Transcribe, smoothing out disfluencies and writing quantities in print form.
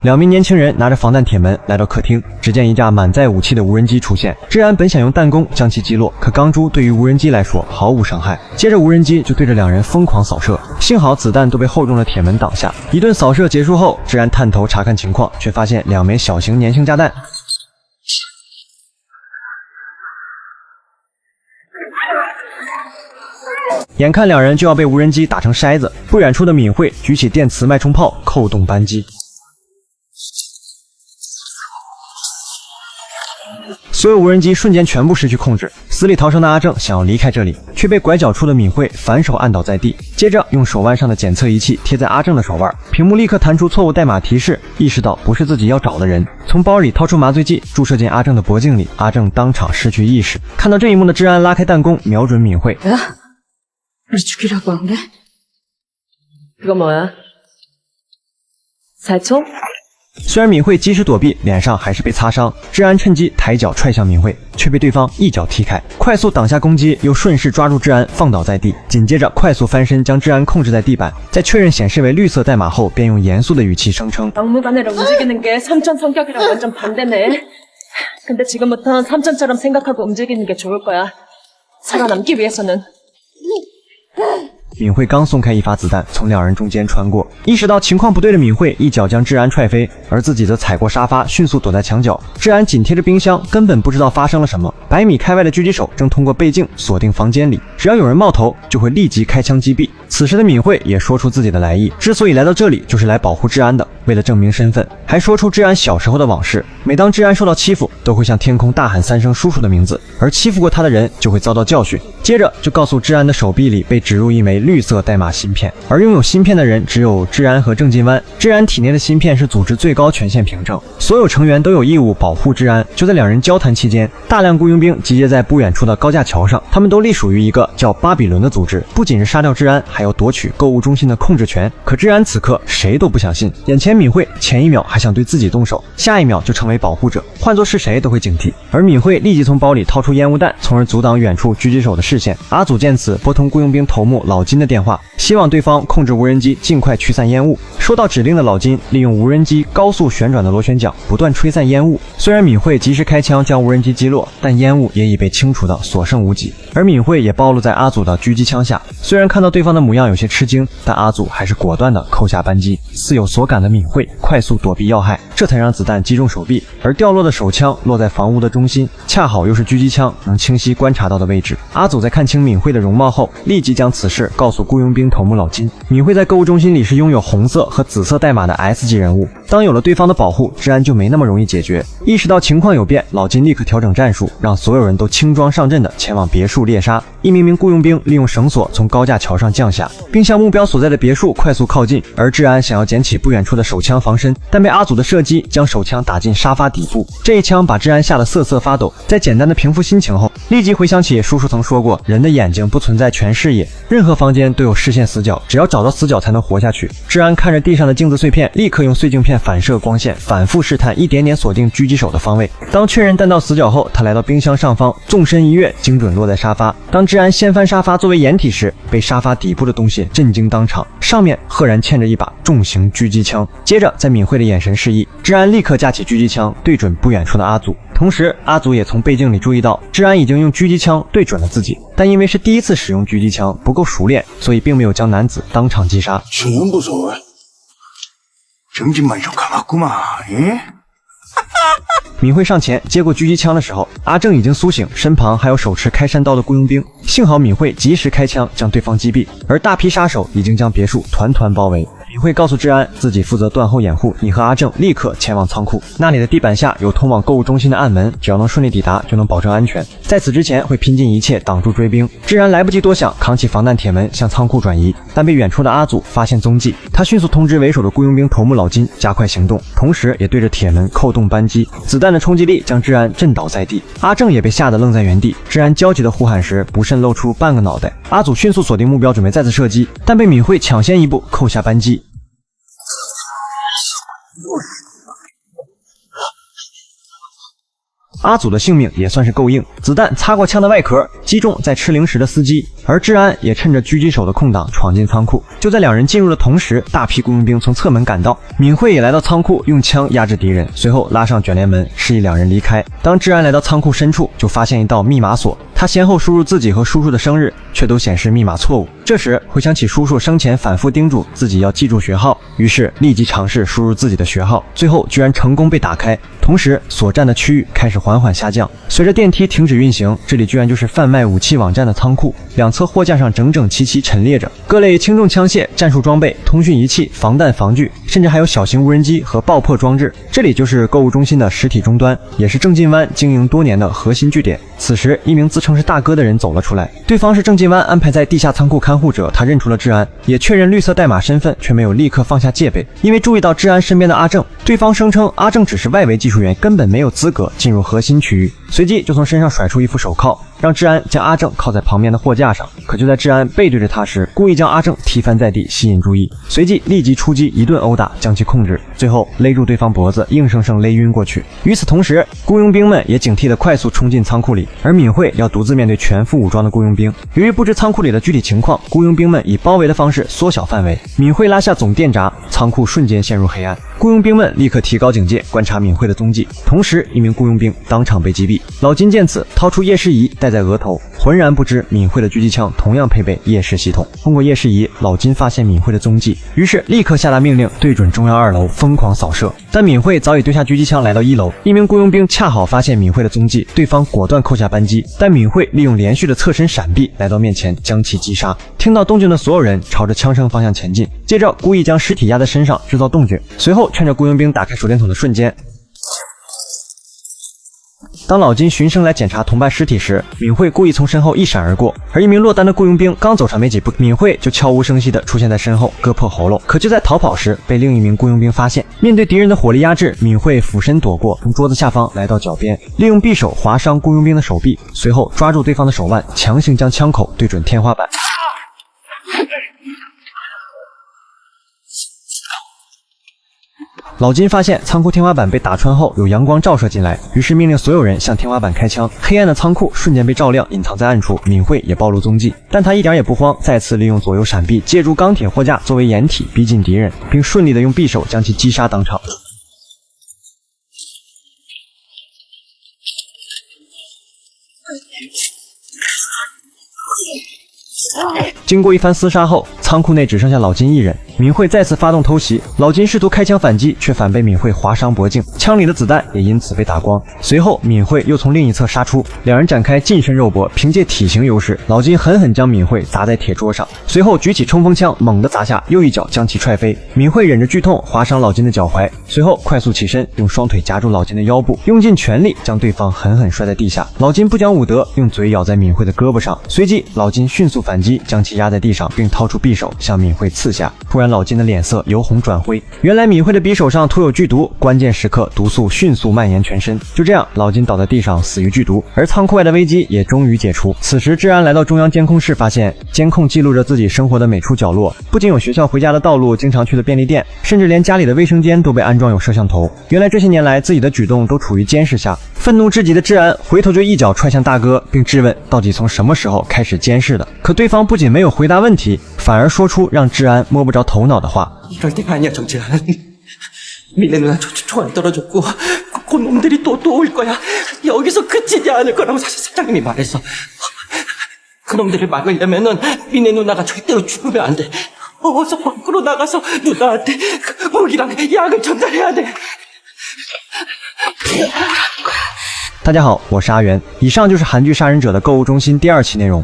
两名年轻人拿着防弹铁门来到客厅，只见一架满载武器的无人机出现。治安本想用弹弓将其击落，可钢珠对于无人机来说毫无伤害。接着无人机就对着两人疯狂扫射，幸好子弹都被厚重的铁门挡下。一顿扫射结束后，治安探头查看情况，却发现2枚小型粘性炸弹。 眼看两人就要被无人机打成筛子，不远处的敏慧举起电磁脉冲炮，扣动扳机。所有无人机瞬间全部失去控制，死里逃生的阿正想要离开这里，却被拐角处的敏慧反手按倒在地，接着用手腕上的检测仪器贴在阿正的手腕，屏幕立刻弹出错误代码提示，意识到不是自己要找的人，从包里掏出麻醉剂注射进阿正的脖颈里，阿正当场失去意识。看到这一幕的治安拉开弹弓，瞄准敏慧。 우리 죽이라고 한 게? 그거 뭐야? 살총? 虽然敏慧及时躲避，脸上还是被擦伤。治安趁机抬脚踹向敏慧，却被对方一脚踢开，快速挡下攻击，又顺势抓住治安放倒在地，紧接着快速翻身将治安控制在地板。在确认显示为绿色代码后，便用严肃的语气声称 막무가내로 움직이는 게 삼촌 성격이랑 완전 반대네. 근데 지금부턴 삼촌처럼 생각하고 움직이는 게 좋을 거야. 살아남기 위해서는. 敏慧刚松开一发子弹，从两人中间穿过，意识到情况不对的敏慧一脚将治安踹飞，而自己则踩过沙发，迅速躲在墙角。治安紧贴着冰箱，根本不知道发生了什么。100米开外的狙击手正通过背镜锁定房间里，只要有人冒头，就会立即开枪击毙。此时的敏慧也说出自己的来意，之所以来到这里，就是来保护治安的。为了证明身份，还说出治安小时候的往事。每当治安受到欺负，都会向天空大喊3声叔叔的名字，而欺负过他的人就会遭到教训。接着就告诉治安的手臂里被植入一枚绿色代码芯片，而拥有芯片的人只有治安和郑金湾。治安体内的芯片是组织最高权限凭证，所有成员都有义务保护治安。就在两人交谈期间，大量雇佣兵集结在不远处的高架桥上，他们都隶属于一个叫巴比伦的组织，不仅是杀掉治安，还要夺取购物中心的控制权。可治安此刻谁都不相信，眼前敏慧前一秒还想对自己动手，下一秒就成为保护者，换作是谁都会警惕。而敏慧立即从包里掏出烟雾弹，从而阻挡远处狙击手的视线。阿祖见此，拨通雇佣兵头目老金的电话，希望对方控制无人机，尽快驱散烟雾。收到指令的老金利用无人机高速旋转的螺旋桨，不断吹散烟雾。虽然敏慧及时开枪将无人机击落，但烟雾也已被清除的所剩无几。而敏慧也暴露在阿祖的狙击枪下。虽然看到对方的模样有些吃惊，但阿祖还是果断的扣下扳机。似有所感的敏慧快速躲避要害，这才让子弹击中手臂，而掉落的手枪落在房屋的中心，恰好又是狙击枪能清晰观察到的位置。阿祖在看清敏慧的容貌后，立即将此事告诉雇佣兵头目老金。敏慧在购物中心里是拥有红色和紫色代码的 S 级人物，当有了对方的保护，治安就没那么容易解决。意识到情况有变，老金立刻调整战术，让所有人都轻装上阵的前往别墅猎杀。一名名雇佣兵利用绳索从高架桥上降下，并向目标所在的别墅快速靠近。而治安想要捡起不远处的手枪防身，但被阿祖的射击将手枪打进沙发底部。这一枪把治安吓得瑟瑟发抖。在简单的平复心情后，立即回想起叔叔曾说过，人的眼睛不存在全视野，任何房间都有视线死角，只要找到死角才能活下去。治安看着地上的镜子碎片，立刻用碎镜片反射光线，反复试探，一点点锁定狙击手的方位。当确认弹道死角后，他来到冰箱上方，纵身一跃，精准落在沙发。当治安掀翻沙发作为掩体时，被沙发底部的东西震惊当场，上面赫然嵌着一把重型狙击枪。接着在敏慧的眼神示意，治安立刻架起狙击枪，对准不远处的阿祖。同时阿祖也从背镜里注意到，治安已经用狙击枪对准了自己，但因为是第一次使用狙击枪，不够熟练，所以并没有将男子当场击杀。敏慧上前接过狙击枪的时候，阿正已经苏醒，身旁还有手持开山刀的雇佣兵。幸好敏慧及时开枪将对方击毙，而大批杀手已经将别墅团团包围。敏慧告诉治安，自己负责断后掩护，你和阿正立刻前往仓库，那里的地板下有通往购物中心的暗门，只要能顺利抵达，就能保证安全。在此之前会拼尽一切挡住追兵。治安来不及多想，扛起防弹铁门向仓库转移，但被远处的阿祖发现踪迹。他迅速通知为首的雇佣兵头目老金加快行动，同时也对着铁门扣动扳机。子弹的冲击力将治安震倒在地，阿正也被吓得愣在原地。治安焦急的呼喊时，不慎露出半个脑袋。阿祖迅速锁定目标，准备再次射击，但被敏慧抢先一步扣下扳机。阿祖的性命也算是够硬，子弹擦过枪的外壳，击中在吃零食的司机。而治安也趁着狙击手的空档闯进仓库。就在两人进入的同时，大批雇佣兵从侧门赶到，敏慧也来到仓库，用枪压制敌人，随后拉上卷帘门，示意两人离开。当治安来到仓库深处，就发现一道密码锁。他先后输入自己和叔叔的生日，却都显示密码错误。这时回想起叔叔生前反复叮嘱自己要记住学号，于是立即尝试输入自己的学号，最后居然成功被打开。同时所占的区域开始缓缓下降，随着电梯停止运行，这里居然就是贩卖武器网站的仓库。两侧货架上整整齐齐陈列着各类轻重枪械、战术装备、通讯仪器、防弹防具，甚至还有小型无人机和爆破装置。这里就是购物中心的实体终端，也是郑晋湾经营多年的核心据点。此时一名自称是大哥的人走了出来，对方是郑晋湾安排在地下仓库看护者，他认出了治安，也确认绿色代码身份，却没有立刻放下戒备，因为注意到治安身边的阿正。对方声称阿正只是外围技术员，根本没有资格进入核心区域，随即就从身上甩出一副手铐，让治安将阿正靠在旁边的货架上。可就在治安背对着他时，故意将阿正踢翻在地，吸引注意，随即立即出击，一顿殴打将其控制，最后勒住对方脖子，硬生生勒晕过去。与此同时，雇佣兵们也警惕地快速冲进仓库里，而敏慧要独自面对全副武装的雇佣兵。由于不知仓库里的具体情况，雇佣兵们以包围的方式缩小范围。敏慧拉下总电闸，仓库瞬间陷入黑暗。雇佣兵们立刻提高警戒，观察敏慧的踪迹。同时，一名雇佣兵当场被击毙。老金见此，掏出夜视仪戴在额头，浑然不知敏慧的狙击枪同样配备夜视系统。通过夜视仪，老金发现敏慧的踪迹，于是立刻下达命令，对准中央2楼疯狂扫射。但敏慧早已丢下狙击枪来到1楼，一名雇佣兵恰好发现敏慧的踪迹，对方果断扣下扳机，但敏慧利用连续的侧身闪避，来到面前将其击杀。听到动静的所有人朝着枪声方向前进，接着故意将尸体压在身上制造动静，随后趁着雇佣兵打开手电筒的瞬间，当老金循声来检查同伴尸体时，敏慧故意从身后一闪而过，而一名落单的雇佣兵刚走上没几步，敏慧就悄无声息地出现在身后，割破喉咙。可就在逃跑时，被另一名雇佣兵发现。面对敌人的火力压制，敏慧俯身躲过，从桌子下方来到脚边，利用匕首划伤雇佣兵的手臂，随后抓住对方的手腕，强行将枪口对准天花板。老金发现仓库天花板被打穿后有阳光照射进来，于是命令所有人向天花板开枪。黑暗的仓库瞬间被照亮，隐藏在暗处，敏慧也暴露踪迹。但他一点也不慌，再次利用左右闪避，借助钢铁货架作为掩体逼近敌人，并顺利的用匕首将其击杀当场。经过一番厮杀后，仓库内只剩下老金一人。敏慧再次发动偷袭，老金试图开枪反击，却反被敏慧划伤脖颈，枪里的子弹也因此被打光。随后，敏慧又从另一侧杀出，两人展开近身肉搏，凭借体型优势，老金狠狠将敏慧砸在铁桌上，随后举起冲锋枪猛地砸下，又一脚将其踹飞。敏慧忍着剧痛划伤老金的脚踝，随后快速起身，用双腿夹住老金的腰部，用尽全力将对方狠狠摔在地下。老金不讲武德，用嘴咬在敏慧的胳膊上，随即老金迅速反击，将其压在地上，并掏出匕首向敏慧刺下。突然，老金的脸色由红转灰，原来敏慧的匕首上涂有剧毒，关键时刻毒素迅速蔓延全身。就这样，老金倒在地上死于剧毒，而仓库外的危机也终于解除。此时，治安来到中央监控室，发现监控记录着自己生活的每处角落，不仅有学校回家的道路、经常去的便利店，甚至连家里的卫生间都被安装有摄像头。原来这些年来，自己的举动都处于监视下。愤怒至极的治安回头就一脚踹向大哥，并质问到底从什么时候开始监视的。可对方不仅没有回答问题，反而说出让治安摸不着头脑的话。 이럴 때가 아니야, 정지한. 미래 누나 총알 떨어졌고 곧 놈들이 또 올 거야. 여기서 그치지 않을 거라고 사장님이 말했어. 그놈들을 막으려면은 미래 누나가 절대로 죽으면 안 돼. 어서 밖으로 나가서 누나한테 무기랑 약을 전달해야 돼. 大家好，我是阿元，以上就是韩剧《杀人者》的购物中心第2期内容。